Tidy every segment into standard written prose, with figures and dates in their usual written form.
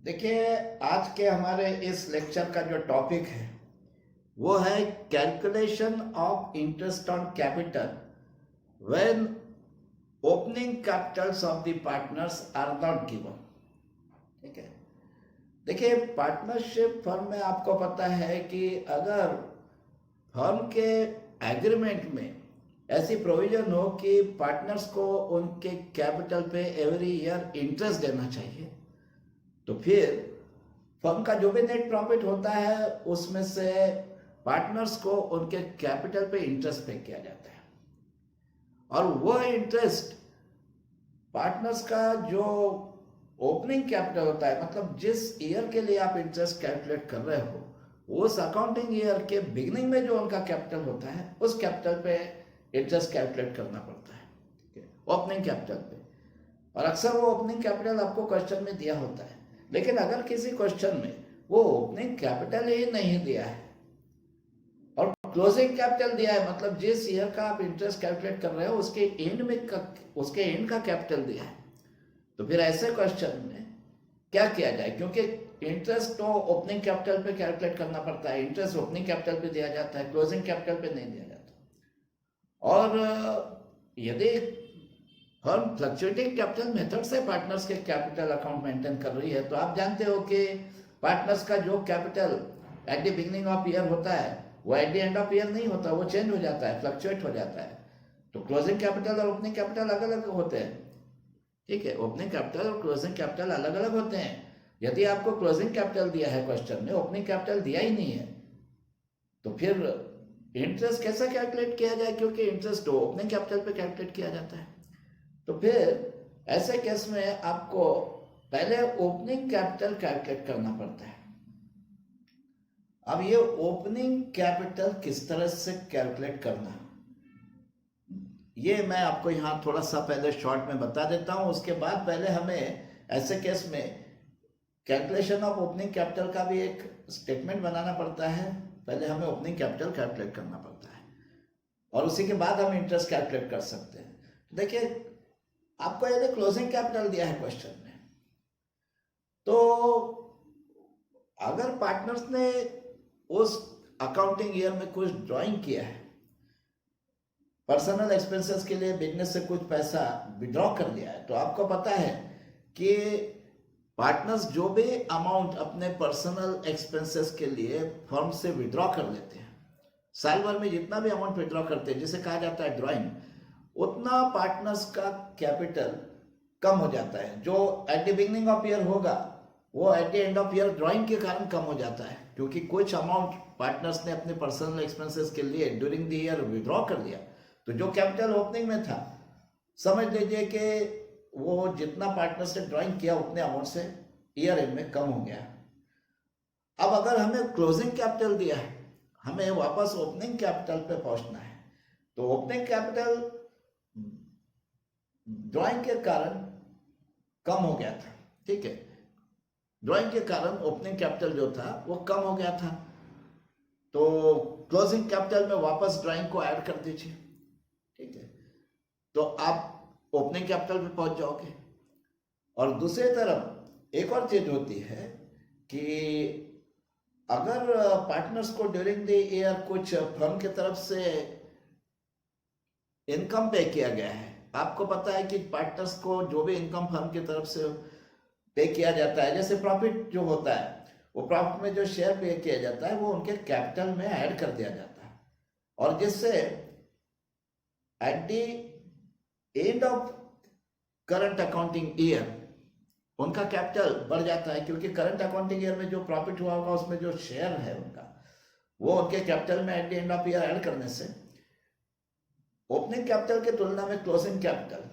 देखिए, आज के हमारे इस लेक्चर का जो टॉपिक है वो है calculation of interest on capital when opening capitals of the partners are not given. ठीक है। देखिए, पार्टनरशिप फर्म में आपको पता है कि अगर फर्म के एग्रीमेंट में ऐसी प्रोविजन हो कि पार्टनर्स को उनके कैपिटल पे एवरी ईयर इंटरेस्ट देना चाहिए, तो फिर फर्म का जो भी नेट प्रॉफिट होता है उसमें से पार्टनर्स को उनके कैपिटल पे इंटरेस्ट पे किया जाता है। और वह इंटरेस्ट पार्टनर्स का जो ओपनिंग कैपिटल होता है, मतलब जिस ईयर के लिए आप इंटरेस्ट कैलकुलेट कर रहे हो, उस अकाउंटिंग ईयर के बिगिनिंग में जो उनका कैपिटल होता है उस कैपिटल पे इंटरेस्ट कैलकुलेट करना पड़ता है। ठीक है, ओपनिंग कैपिटल पे। और अक्सर वो ओपनिंग कैपिटल आपको क्वेश्चन में दिया होता है, लेकिन अगर किसी क्वेश्चन में वो ओपनिंग कैपिटल ही नहीं दिया है और क्लोजिंग कैपिटल दिया है, मतलब जिस ईयर का आप इंटरेस्ट कैलकुलेट कर रहे हो उसके एंड का कैपिटल दिया है, तो फिर ऐसे क्वेश्चन में क्या किया जाए? क्योंकि इंटरेस्ट तो ओपनिंग कैपिटल पे कैलकुलेट करना पड़ता है, इंटरेस्ट ओपनिंग कैपिटल पे दिया जाता है, क्लोजिंग कैपिटल पे नहीं दिया जाता। और यदि फर्म फ्लक्चुएटिंग कैपिटल मेथड से पार्टनर्स के कैपिटल अकाउंट मेंटेन कर रही है, तो आप जानते हो कि पार्टनर्स का जो capital at the beginning of year होता है वो at the end of year नहीं होता, वो चेंज हो जाता है, फ्लक्चुएट हो जाता है। तो क्लोजिंग कैपिटल और ओपनिंग कैपिटल अलग अलग होते हैं। ठीक है, ओपनिंग कैपिटल और क्लोजिंग कैपिटल अलग अलग होते हैं। यदि आपको क्लोजिंग कैपिटल दिया है क्वेश्चन में, ओपनिंग कैपिटल दिया ही नहीं है, तो फिर इंटरेस्ट कैसे कैलकुलेट किया जाए? क्योंकि इंटरेस्ट तो ओपनिंग कैपिटल पे कैलकुलेट किया जाता है। तो फिर ऐसे केस में आपको पहले ओपनिंग कैपिटल कैलकुलेट करना पड़ता है। अब ये ओपनिंग कैपिटल किस तरह से कैलकुलेट करना, ये मैं आपको यहाँ थोड़ा सा पहले शॉर्ट में बता देता हूँ। उसके बाद पहले हमें ऐसे केस में कैलकुलेशन ऑफ ओपनिंग कैपिटल का भी एक स्टेटमेंट बनाना पड़ता है। पहले हमें ओपनिंग कैपिटल कैलकुलेट करना पड़ता है और उसी के बाद हम इंटरेस्ट कैलकुलेट कर सकते हैं। देखिए, आपको यदि क्लोजिंग कैपिटल दिया है क्वेश्चन में, तो अगर पार्टनर्स ने उस अकाउंटिंग ईयर में कुछ ड्राइंग किया है, पर्सनल एक्सपेंसेस के लिए बिजनेस से कुछ पैसा विड्रॉ कर दिया है, तो आपको पता है कि पार्टनर्स जो भी अमाउंट अपने पर्सनल एक्सपेंसेस के लिए फर्म से विड्रॉ कर लेते हैं, साल भर में जितना भी अमाउंट विड्रॉ करते हैं जिसे कहा जाता है ड्राइंग, उतना पार्टनर्स का कैपिटल कम हो जाता है। जो eight the beginning of year होगा वो at the end of year drawing के कारण कम हो जाता है, क्योंकि कुछ अमाउंट पार्टनर्स ने अपने पर्सनल एक्सपेंसेस के लिए ड्यूरिंग द ईयर विड्रॉ कर दिया। तो जो कैपिटल ओपनिंग में था, समझ लीजिए कि वो जितना पार्टनर्स ने ड्राइंग किया उतने अमाउंट से ईयर एंड में कम हो गया। अब अगर हमें क्लोजिंग कैपिटल दिया है, हमें वापस ओपनिंग कैपिटल पे पहुंचना है, तो ओपनिंग कैपिटल ड्राइंग के कारण कम हो गया था। ठीक है, ड्राइंग के कारण ओपनिंग कैपिटल जो था वो कम हो गया था, तो क्लोजिंग कैपिटल में वापस ड्राइंग को ऐड कर दीजिए। ठीक है, तो आप ओपनिंग कैपिटल पे पहुंच जाओगे। और दूसरी तरफ एक और चीज होती है कि अगर पार्टनर्स को ड्यूरिंग द ईयर कुछ फर्म की तरफ से इनकम पे किया गया है, आपको पता है कि पार्टनर्स को जो भी इनकम फर्म की तरफ से पे किया जाता है, जैसे प्रॉफिट जो होता है, वो प्रॉफिट में जो शेयर पे किया जाता है वो उनके कैपिटल में ऐड कर दिया जाता है, और जिससे eight the end of current accounting year उनका कैपिटल बढ़ जाता है, क्योंकि करंट अकाउंटिंग ईयर में जो प्रॉफिट हुआ होगा उसमें जो शेयर है उनका, वो उनके कैपिटल में eight the end of year add करने से ओपनिंग कैपिटल की तुलना में क्लोजिंग कैपिटल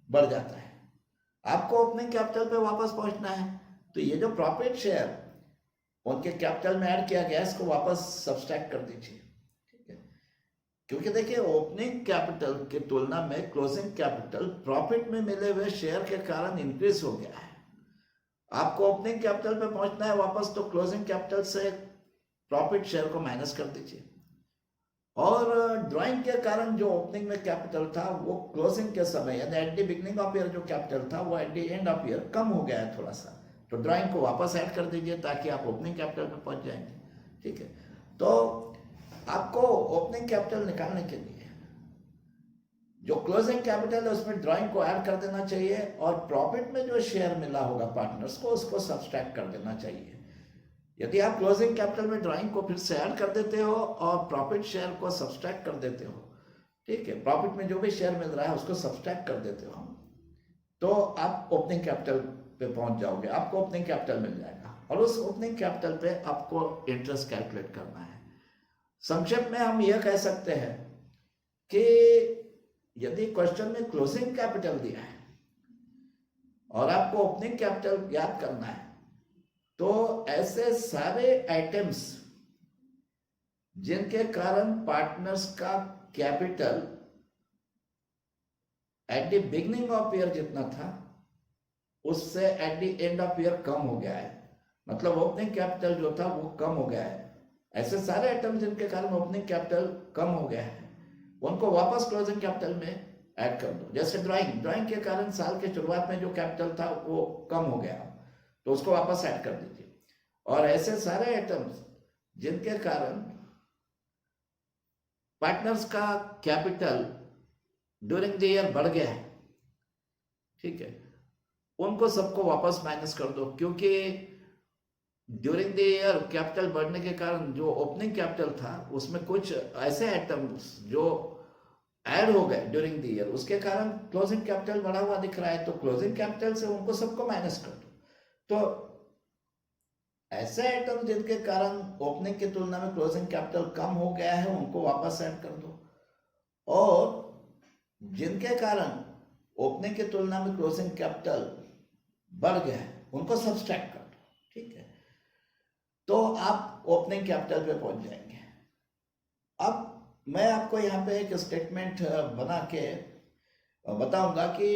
बढ़ जाता है। आपको ओपनिंग कैपिटल पे वापस पहुंचना है, तो ये जो प्रॉफिट शेयर उनके कैपिटल में ऐड किया गया इसको वापस सब्सट्रैक्ट कर दीजिए। ठीक है, क्योंकि देखिए ओपनिंग कैपिटल की तुलना में क्लोजिंग कैपिटल प्रॉफिट में मिले हुए शेयर के कारण इंक्रीज हो गया है। आपको ओपनिंग कैपिटल पे पहुंचना है वापस, तो क्लोजिंग कैपिटल से प्रॉफिट शेयर को माइनस कर दीजिए। और ड्राइंग के कारण जो ओपनिंग में कैपिटल था वो क्लोजिंग के समय यानी at the beginning of year जो कैपिटल था वो at the end of year कम हो गया है थोड़ा सा, तो ड्राइंग को वापस ऐड कर दीजिए ताकि आप ओपनिंग कैपिटल पे पहुंच जाएंगे, ठीक है। तो आपको ओपनिंग कैपिटल निकालने के लिए जो क्लोजिंग कैपिटल है उसमें ड्राइंग को ऐड कर देना चाहिए और प्रॉफिट में जो शेयर मिला होगा पार्टनर्स को उसको सब्सट्रैक्ट कर देना चाहिए। यदि आप क्लोजिंग कैपिटल में ड्राइंग को फिर से ऐड कर देते हो और प्रॉफिट शेयर को सब्सट्रैक्ट कर देते हो, ठीक है, प्रॉफिट में जो भी शेयर मिल रहा है उसको सब्सट्रैक्ट कर देते हो, तो आप ओपनिंग कैपिटल पे पहुंच जाओगे, आपको ओपनिंग कैपिटल मिल जाएगा और उस ओपनिंग कैपिटल पे आपको इंटरेस्ट कैलकुलेट करना है। संक्षेप में हम यह कह सकते हैं कि यदि क्वेश्चन में क्लोजिंग कैपिटल दिया है और आपको ओपनिंग कैपिटल याद करना है, तो ऐसे सारे आइटम्स जिनके कारण पार्टनर्स का capital at the beginning of year जितना था उससे at the end of year कम हो गया है, मतलब ओपनिंग कैपिटल जो था वो कम हो गया है, ऐसे सारे आइटम जिनके कारण ओपनिंग कैपिटल कम हो गया है उनको वापस क्लोजिंग कैपिटल में ऐड कर दो। जैसे ड्राइंग के कारण साल के शुरुआत में जो कैपिटल था वो कम हो गया, तो उसको वापस ऐड कर दीजिए। और ऐसे सारे आइटम्स जिनके कारण पार्टनर्स का कैपिटल ड्यूरिंग द ईयर बढ़ गया है, ठीक है, उनको सबको वापस माइनस कर दो, क्योंकि ड्यूरिंग द ईयर कैपिटल बढ़ने के कारण जो ओपनिंग कैपिटल था उसमें कुछ ऐसे आइटम्स जो ऐड हो गए ड्यूरिंग द ईयर, उसके कारण क्लोजिंग कैपिटल बढ़ा हुआ दिख रहा है, तो क्लोजिंग कैपिटल से उनको सबको माइनस कर दो। तो ऐसे आइटम जिनके कारण ओपनिंग की तुलना में क्लोजिंग कैपिटल कम हो गया है उनको वापस ऐड कर दो, और जिनके कारण ओपनिंग की तुलना में क्लोजिंग कैपिटल बढ़ गया है उनको सब्सट्रैक्ट कर दो, ठीक है। तो आप ओपनिंग कैपिटल पे पहुंच जाएंगे। अब मैं आपको यहाँ पे एक स्टेटमेंट बना के बताऊंगा कि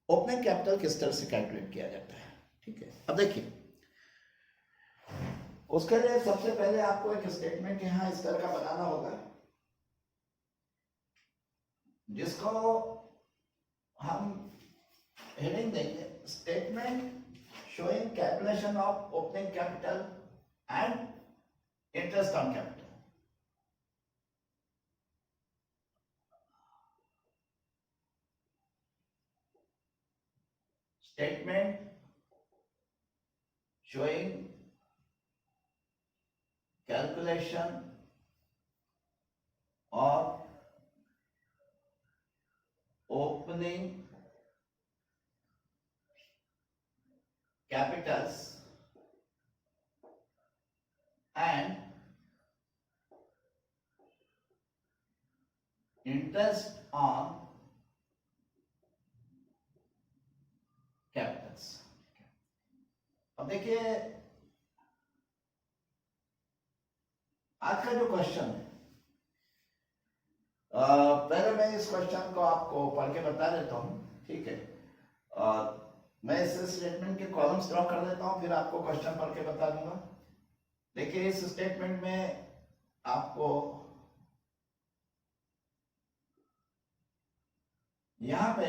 ओपनिंग कैपिटल किस तरह से कैलकुलेट किया जाता है, ठीक है। अब देखिए, उसके लिए सबसे पहले आपको एक स्टेटमेंट यहाँ इस तरह का बनाना होगा जिसको हम हेडिंग देंगे statement showing calculation of opening capital and interest on capital. Statement showing calculation of opening capitals and interest on Capitals. अब देखिए, आज का जो क्वेश्चन है, पहले मैं इस क्वेश्चन को आपको पढ़ के बता देता हूं, ठीक है। मैं इस स्टेटमेंट के कॉलम्स ड्रॉ कर देता हूं, फिर आपको क्वेश्चन पढ़ के बता दूंगा। देखिए, इस स्टेटमेंट में आपको यहां पे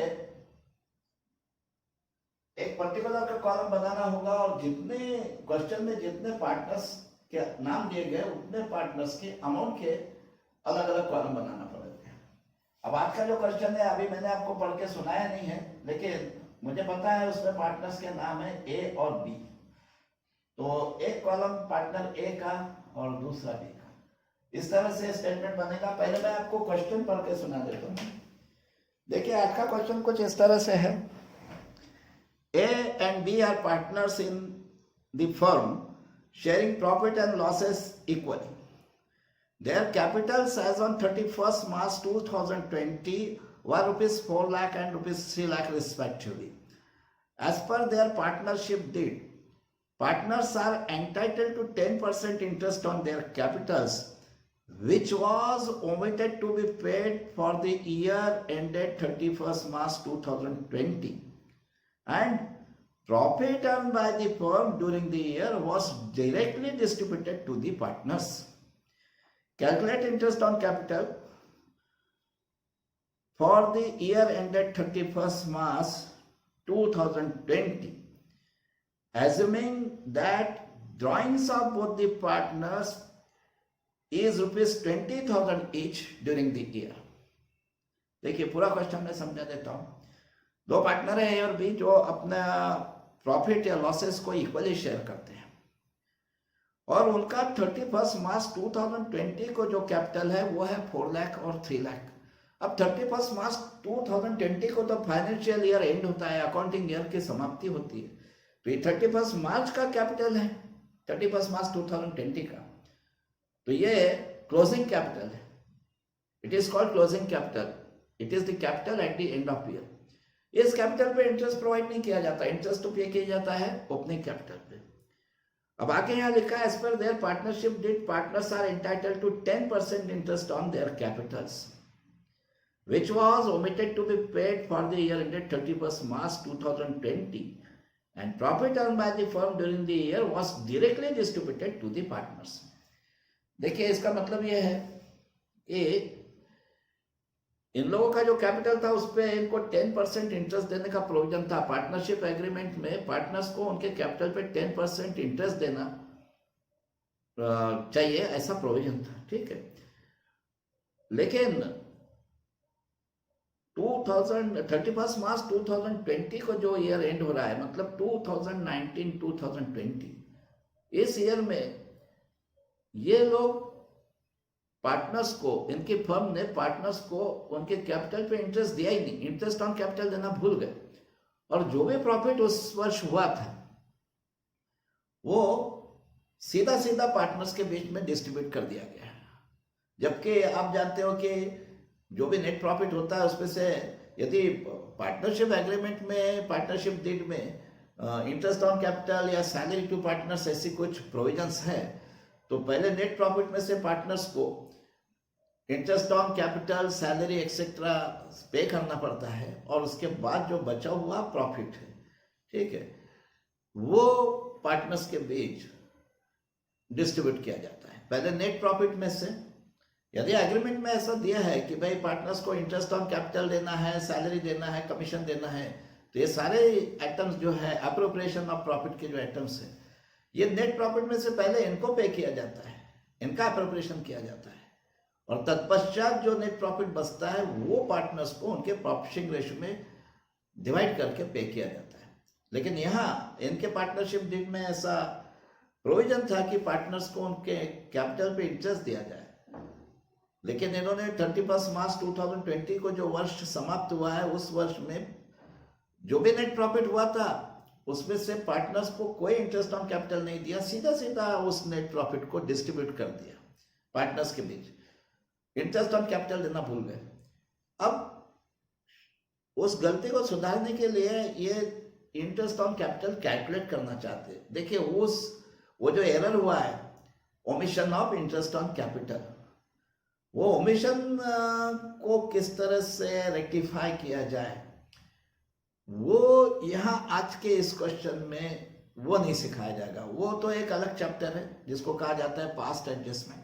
एक पर्टिकुलर का कॉलम बनाना होगा और जितने क्वेश्चन में जितने पार्टनर्स के नाम दिए गए उतने पार्टनर्स के अमाउंट के अलग अलग कॉलम बनाना पड़ेगा। अब आज का जो क्वेश्चन है अभी मैंने आपको पढ़ के सुनाया नहीं है, लेकिन मुझे पता है उसमें पार्टनर्स के नाम है ए और बी, तो एक कॉलम पार्टनर ए का और दूसरा बी का, इस तरह से स्टेटमेंट बनेगा। पहले मैं आपको क्वेश्चन पढ़ के सुना देता हूँ। देखिए, आज का क्वेश्चन कुछ इस तरह से है, A and B are partners in the firm, sharing profit and losses equally. Their capitals as on 31st March 2020 were rupees 4 lakh and rupees 3 lakh respectively. As per their partnership deed, partners are entitled to 10% interest on their capitals, which was omitted to be paid for the year ended 31st March 2020. And profit earned by the firm during the year was directly distributed to the partners. Calculate interest on capital for the year ended 31st March 2020 assuming that drawings of both the partners is rupees 20,000 each during the year. देखिए पूरा question मैं समझा देता हूं. दो partner है और भी जो अपना प्रॉफिट या लॉसेस को इक्वली शेयर करते हैं और उनका 31 मार्च 2020 को जो कैपिटल है वो है 4 लाख और 3 लाख. अब 31 मार्च 2020 को तो फाइनेंशियल ईयर एंड होता है, अकाउंटिंग ईयर की समाप्ति होती है. तो ये 31 मार्च का कैपिटल है, 31 मार्च 2020 का. तो ये क्लोजिंग कैपिटल है. It is called closing capital. It is the capital at the end of year. इस कैपिटल पे इंटरेस्ट प्रोवाइड नहीं किया जाता, इंटरेस्ट तो पे किया जाता है ओपनिंग कैपिटल पे. अब आगे यहाँ लिखा है, as per their partnership deed partners are entitled to 10% interest on their capitals which was omitted to be paid for the year ended 31st March 2020, and profit earned by the firm during the year was directly distributed to the partners. देखिए इसका मतलब यह है कि इन लोगों का जो capital था उस पर इनको 10% इंटरेस्ट देने का प्रोविजन था. पार्टनरशिप एग्रीमेंट में पार्टनर्स को उनके कैपिटल पे 10% इंटरेस्ट देना चाहिए, ऐसा प्रोविजन था. ठीक है, लेकिन 31 मार्च 2020 को जो ईयर एंड हो रहा है, मतलब 2019-2020, इस ईयर में ये लोग पार्टनर्स को, इनकी फर्म ने पार्टनर्स को उनके कैपिटल पे इंटरेस्ट दिया ही नहीं, इंटरेस्ट ऑन कैपिटल देना भूल गए. और जो भी प्रॉफिट उस वर्ष हुआ था वो सीधा सीधा पार्टनर्स के बीच में डिस्ट्रीब्यूट कर दिया गया. जबकि आप जानते हो कि जो भी नेट प्रॉफिट होता है उसमें से यदि पार्टनरशिप एग्रीमेंट में, पार्टनरशिप डीड में इंटरेस्ट ऑन कैपिटल या सैलरी टू पार्टनर्स ऐसी कुछ प्रोविजंस है, तो पहले नेट प्रॉफिट में से पार्टनर्स को interest on capital, salary etcetera पे करना पड़ता है और उसके बाद जो बचा हुआ प्रॉफिट है, ठीक है, वो पार्टनर्स के बीच डिस्ट्रीब्यूट किया जाता है. पहले नेट प्रॉफिट में से, यदि एग्रीमेंट में ऐसा दिया है कि भाई पार्टनर्स को इंटरेस्ट ऑन कैपिटल देना है, सैलरी देना है, कमीशन देना है, तो ये सारे आइटम्स जो है अप्रोप्रिएशन ऑफ प्रॉफिट के जो आइटम्स है, ये नेट प्रॉफिट में से पहले इनको पे किया जाता है, इनका अप्रोप्रिएशन किया जाता है और तत्पश्चात जो नेट प्रॉफिट बचता है वो पार्टनर्स को उनके प्रॉफिट शेयरिंग रेशियो में डिवाइड करके पे किया जाता है. लेकिन यहाँ इनके पार्टनरशिप डीड में ऐसा प्रोविजन था कि पार्टनर्स को उनके कैपिटल पे इंटरेस्ट दिया जाए, लेकिन इन्होंने 31 मार्च 2020 को जो वर्ष समाप्त हुआ है उस वर्ष में जो भी नेट प्रॉफिट हुआ था उसमें से पार्टनर्स को कोई इंटरेस्ट ऑन कैपिटल नहीं दिया, सीधा सीधा उस नेट प्रॉफिट को डिस्ट्रीब्यूट कर दिया पार्टनर्स के बीच. इंटरेस्ट ऑन कैपिटल देना भूल गए. अब उस गलती को सुधारने के लिए ये इंटरेस्ट ऑन कैपिटल कैलकुलेट करना चाहते हैं. देखिए वो जो एरर हुआ है, omission of interest on capital, वो ओमिशन को किस तरह से रेक्टिफाई किया जाए वो यहाँ आज के इस क्वेश्चन में वो नहीं सिखाया जाएगा. वो तो एक अलग चैप्टर है जिसको कहा जाता है पास्ट एडजस्टमेंट.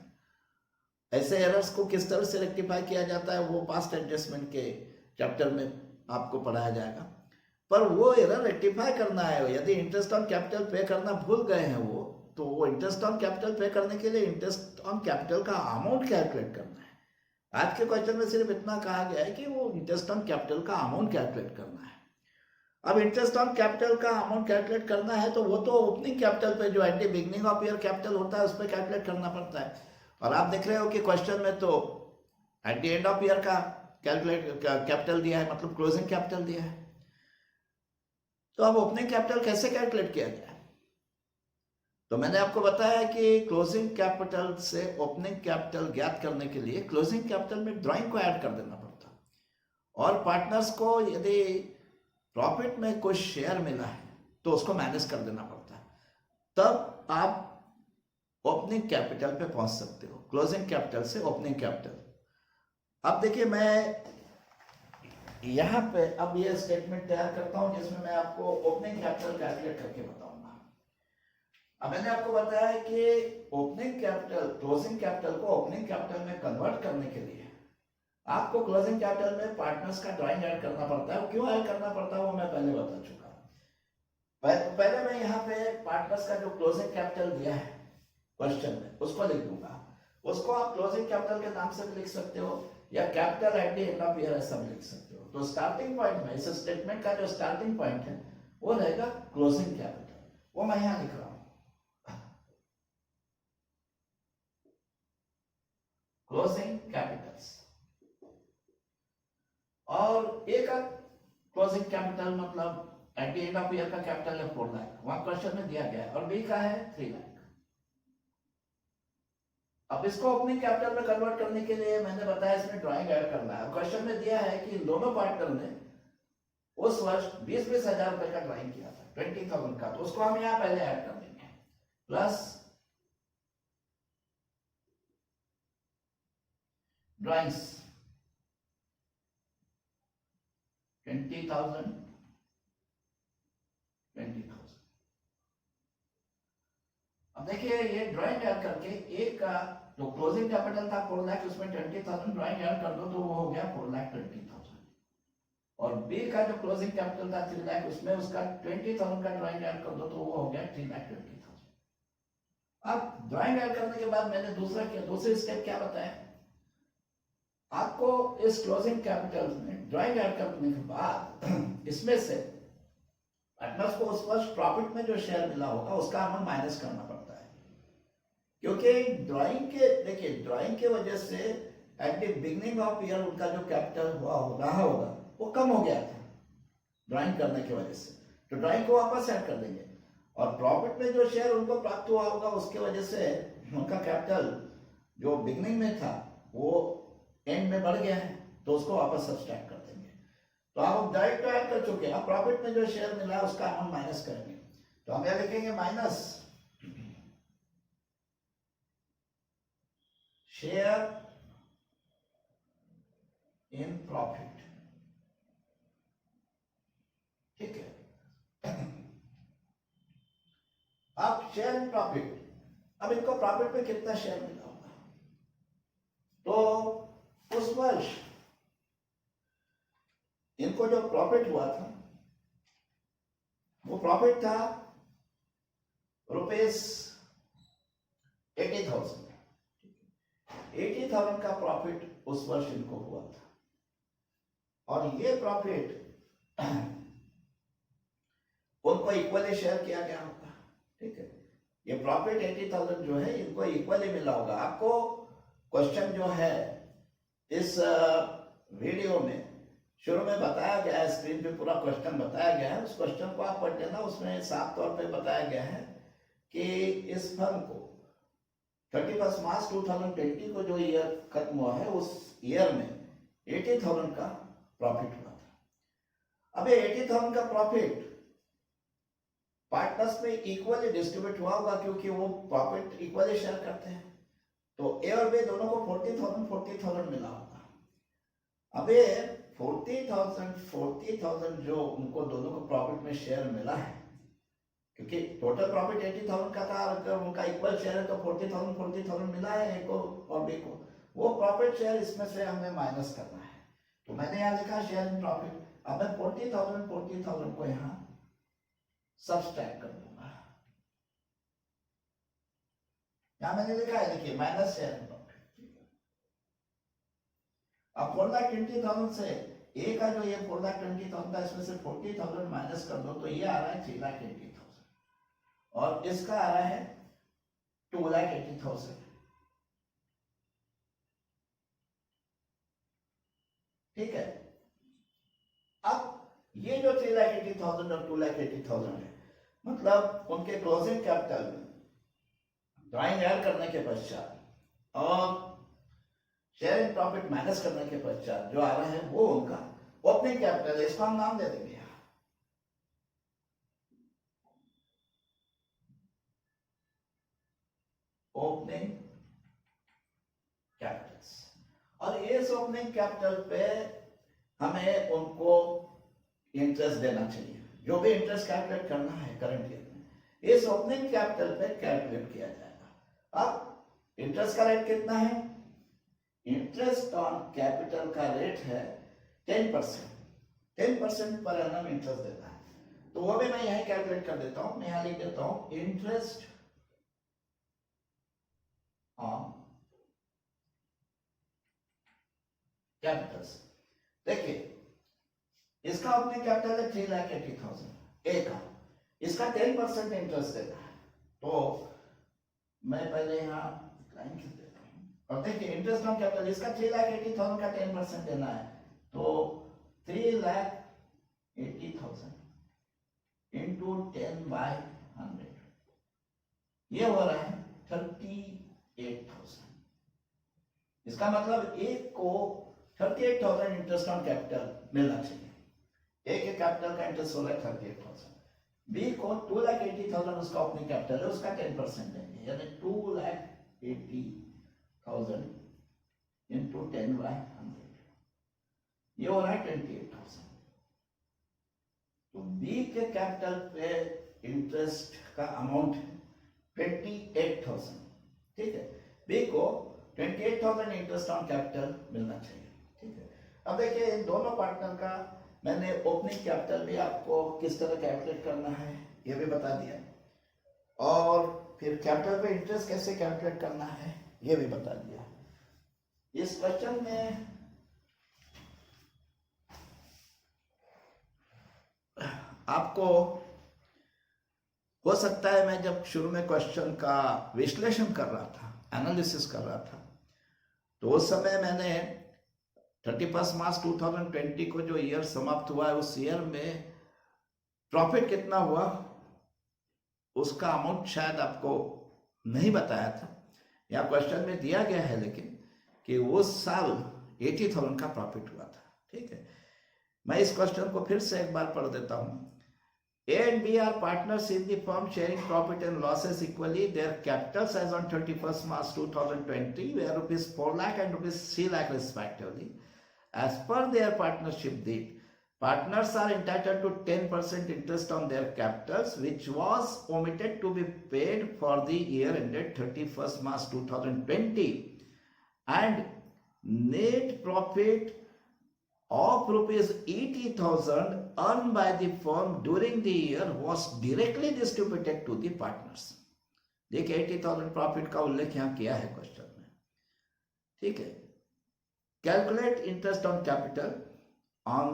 ऐसे एरर्स को किस तरह से रेक्टिफाई किया जाता है वो पास्ट एडजस्टमेंट के चैप्टर में आपको पढ़ाया जाएगा. पर वो एरर रेक्टिफाई करना है, यदि इंटरेस्ट ऑन कैपिटल पे करना भूल गए हैं तो वो इंटरेस्ट ऑन कैपिटल पे करने के लिए इंटरेस्ट ऑन कैपिटल का अमाउंट कैलकुलेट करना है. आज के क्वेश्चन में सिर्फ इतना कहा गया है कि वो इंटरेस्ट ऑन कैपिटल का अमाउंट कैलकुलेट करना है. अब इंटरेस्ट ऑन कैपिटल का अमाउंट कैलकुलेट करना है तो वो तो ओपनिंग कैपिटल पे जो at the beginning of year capital होता है उस पर कैलकुलेट करना पड़ता है. और आप देख रहे हो कि क्वेश्चन में तो eight the end of year का कैपिटल दिया है, मतलब क्लोजिंग कैपिटल दिया है. तो अब ओपनिंग कैपिटल कैसे कैलकुलेट किया जाए? तो मैंने आपको बताया कि क्लोजिंग कैपिटल से ओपनिंग कैपिटल ज्ञात करने के लिए क्लोजिंग कैपिटल में ड्राइंग को ऐड कर देना पड़ता और पार्टनर्स को यदि प्रॉफिट में कुछ शेयर मिला है तो उसको मैनेज कर देना पड़ता है. तब आप ओपनिंग कैपिटल पे पहुंच सकते हो, क्लोजिंग कैपिटल से ओपनिंग कैपिटल. अब देखिए मैं यहाँ पे अब ये स्टेटमेंट तैयार करता हूं जिसमें मैं आपको ओपनिंग कैपिटल कैलकुलेट करके बताऊंगा. अब मैंने आपको बताया कि ओपनिंग कैपिटल क्लोजिंग कैपिटल को ओपनिंग कैपिटल में कन्वर्ट करने के लिए आपको क्लोजिंग कैपिटल में पार्टनर्स का ड्राइंग ऐड करना पड़ता है. क्यों ऐड करना पड़ता है वो मैं पहले बता चुका. पहले मैं यहाँ पे पार्टनर्स का जो क्लोजिंग कैपिटल दिया है क्वेश्चन में उसको लिख दूंगा। उसको आप क्लोजिंग कैपिटल के नाम से भी लिख सकते हो या capital at the end of year ऐसा भी लिख सकते हो। तो स्टार्टिंग पॉइंट में इस स्टेटमेंट का जो स्टार्टिंग पॉइंट है वो रहेगा क्लोजिंग कैपिटल, वो मैं यहाँ लिख रहा हूँ क्लोजिंग कैपिटल्स। और ए का क्लोजिंग कैपिटल मतलब eight the end of year का कैपिटल है 4 लाख, वहां क्वेश्चन में दिया गया है, और बी का है 3 लाख। अब इसको ओपनिंग कैपिटल में कन्वर्ट करने के लिए मैंने बताया इसमें ड्राइंग ऐड करना है। क्वेश्चन में दिया है कि दोनों पार्टनर ने उस वर्ष 20-20 हजार रुपए का ड्राइंग किया था 20,000 का, तो उसको हम यहाँ पहले ऐड कर देंगे प्लस ड्राइंग्स 20,000 20,000। अब देखिए ये ड्राइंग ऐड करके एक का जो क्लोजिंग कैपिटल था 4 लाख, उसमें 20,000 ड्राइंग ऐड कर दो तो वो हो गया 4,20,000। और बी का जो क्लोजिंग कैपिटल था 3 लाख, उसमें उसका 20,000 का ड्राइंग ऐड कर दो तो वो हो गया 3,20,000। अब ड्राइंग ऐड करने के बाद मैंने दूसरी स्टेप क्या बताया आपको, इस क्लोजिंग कैपिटल में ड्राइंग ऐड करने के बाद इसमें से पार्टनर्स को उस वर्ष प्रॉफिट में जो शेयर मिला होगा उसका हमें माइनस करना पड़ता है, क्योंकि ड्राइंग के वजह से at the beginning of year उनका जो कैपिटल रहा होगा वो कम हो गया था ड्राइंग करने की वजह से, तो ड्राइंग को वापस ऐड कर देंगे। और प्रॉफिट में जो शेयर उनको प्राप्त हुआ होगा उसके वजह से उनका कैपिटल जो बिगनिंग में था वो एंड में बढ़ गया है, तो उसको वापस सब्सट्रैक्ट कर देंगे। तो आप डायरेक्ट ऐड कर चुके हैं, अब प्रॉफिट में जो शेयर मिला है उसका हम माइनस करेंगे, तो हम यह लिखेंगे माइनस शेयर इन प्रॉफिट। ठीक है, अब शेयर इन प्रॉफिट, अब इनको प्रॉफिट में कितना शेयर मिला होगा, तो उस वर्ष इनको जो प्रॉफिट हुआ था वो प्रॉफिट था ₹80,000। 80,000 का प्रॉफिट उस वर्ष इनको हुआ था, और ये प्रॉफिट उनको इक्वली शेयर किया गया होगा। ठीक है, ये प्रॉफिट 80,000 जो है इनको इक्वली मिला होगा। आपको क्वेश्चन जो है इस वीडियो में शुरू में बताया गया है, स्क्रीन पे पूरा क्वेश्चन बताया गया है, उस क्वेश्चन को आप पढ़ लेना। उसमें साफ तौर पे बताया गया है कि इस फर्म को 31 मार्च 2020 को जो ईयर खत्म हुआ है उस ईयर में 80,000 का प्रॉफिट हुआ था। अब ये 80,000 का प्रॉफिट पार्टनर्स में इक्वली डिस्ट्रीब्यूट हुआ होगा, क्योंकि वो प्रॉफिट इक्वली शेयर करते हैं, तो ए और बी दोनों को 40,000 मिला होगा। अब ये 40,000 जो उनको दोनों को प्रॉफिट में शेयर मिला है, क्योंकि टोटल प्रॉफिट 80,000 का था, अगर उनका इक्वल शेयर है तो 40,000 मिला है ए को और बी को, वो प्रॉफिट शेयर इसमें से हमें माइनस करना है। तो मैंने यहाँ लिखा शेयर इन प्रॉफिट। अब मैं 40,000 को यहाँ सब्सट्रैक्ट कर दूंगा। यहाँ मैंने लिखा है, देखिए माइनस शेयर इन प्रॉफिट। अब 4,20,000 से ए का जो ये 4,20,000 था इसमें से 40,000 माइनस कर दो तो ये आ रहा है 3,80,000, और इसका आ रहा है 2,80,000। ठीक है, अब ये जो 3,80,000 और 2,80,000 है, मतलब उनके क्लोजिंग कैपिटल में ड्राइंग ऐड करने के पश्चात और शेयर इन प्रॉफिट माइनस करने के पश्चात जो आ रहा है वो उनका ओपनिंग कैपिटल है। इसको हम नाम दे देंगे ओपनिंग कैपिटल्स। और इस ओपनिंग कैपिटल पे हमें उनको इंटरेस्ट देना चाहिए, जो भी इंटरेस्ट कैलकुलेट करना है करंट ईयर में इस ओपनिंग कैपिटल पे कैलकुलेट किया जाएगा। अब इंटरेस्ट का रेट कितना है, इंटरेस्ट ऑन कैपिटल का रेट है 10%। 10% पर एनम इंटरेस्ट देता है। तो वो भी मैं यहीं कैलकुलेट कर देता हूं। मैं यहां लिख देता हूं इंटरेस्ट ऑन कैपिटल्स। देखिए इसका ओपनिंग कैपिटल है 3,80,000 ए का, इसका 10% इंटरेस्ट देना है। तो मैं पहले यहाँ लाइन खींच देता हूँ और देखिए इंटरेस्ट ऑन कैपिटल इसका 3,80,000 का 10% देना है, तो 3,80,000 इंटू 10/100 ये हो रहा है 38,000। इसका मतलब एक को 38,000 इंटरेस्ट ऑन कैपिटल मिलना चाहिए। ए के कैपिटल का इंटरेस्ट हो रहा है 38,000, बी को 2,80,000 उसका ओपनिंग कैपिटल है, उसका 10% देंगे, यानी 2,80,000 इंटू 10/100 ये हो रहा है 28,000। तो बी के कैपिटल पे इंटरेस्ट का अमाउंट है 28,000, ठीक है। बी को 28,000 इंटरेस्ट ऑन कैपिटल मिलना चाहिए, ठीक है। अब देखिए इन दोनों पार्टनर का मैंने ओपनिंग कैपिटल भी आपको किस तरह कैलकुलेट करना है ये भी बता दिया, और फिर कैपिटल पे इंटरेस्ट कैसे कैलकुलेट करना है ये भी बता दिया। इस क्वेश्चन में आपको हो सकता है, मैं जब शुरू में क्वेश्चन का विश्लेषण कर रहा था, एनालिसिस कर रहा था, तो उस समय मैंने 31 मार्च 2020 को जो ईयर समाप्त हुआ है उस ईयर में प्रॉफिट कितना हुआ उसका अमाउंट शायद आपको नहीं बताया था, या क्वेश्चन में दिया गया है लेकिन कि उस साल 80,000 का प्रॉफिट हुआ था, ठीक है। मैं इस क्वेश्चन को फिर से एक बार पढ़ देता हूं। A and B are partners in the firm sharing profit and losses equally. Their capitals as on 31st March 2020 were rupees 4 lakh and rupees 3 lakh respectively. As per their partnership deed, partners are entitled to 10% interest on their capitals, which was omitted to be paid for the year ended 31st March 2020, and net profit of rupees 80,000 earned by the firm during the year was directly distributed to the partners. देखिए 80,000 profit का उल्लेख यहाँ किया है question में, ठीक है। Calculate interest on capital on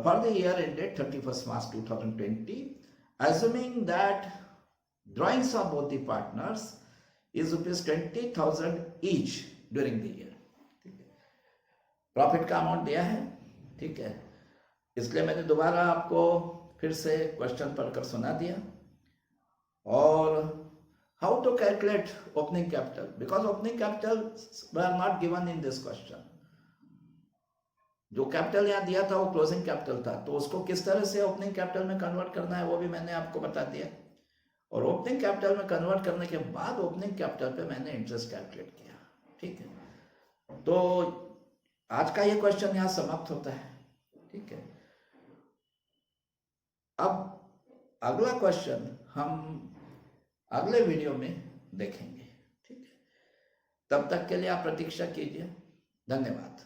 for the year ended 31st March 2020, assuming that drawings of both the partners is rupees 20,000 each during the year. Profit का अमाउंट दिया है, ठीक है। इसलिए मैंने दोबारा आपको फिर से क्वेश्चन पढ़कर सुना दिया। और how to calculate opening capital, because opening capital were not given in this question. जो कैपिटल यहाँ दिया था वो क्लोजिंग कैपिटल था, तो उसको किस तरह से ओपनिंग कैपिटल में कन्वर्ट करना है वो भी मैंने आपको बता दिया। और ओपनिंग कैपिटल में कन्वर्ट करने के बाद ओपनिंग कैपिटल पे मैंने इंटरेस्ट कैलकुलेट किया, ठीक है। तो आज का ये क्वेश्चन यहां समाप्त होता है, ठीक है। अब अगला क्वेश्चन हम अगले वीडियो में देखेंगे, ठीक है। तब तक के लिए आप प्रतीक्षा कीजिए। धन्यवाद।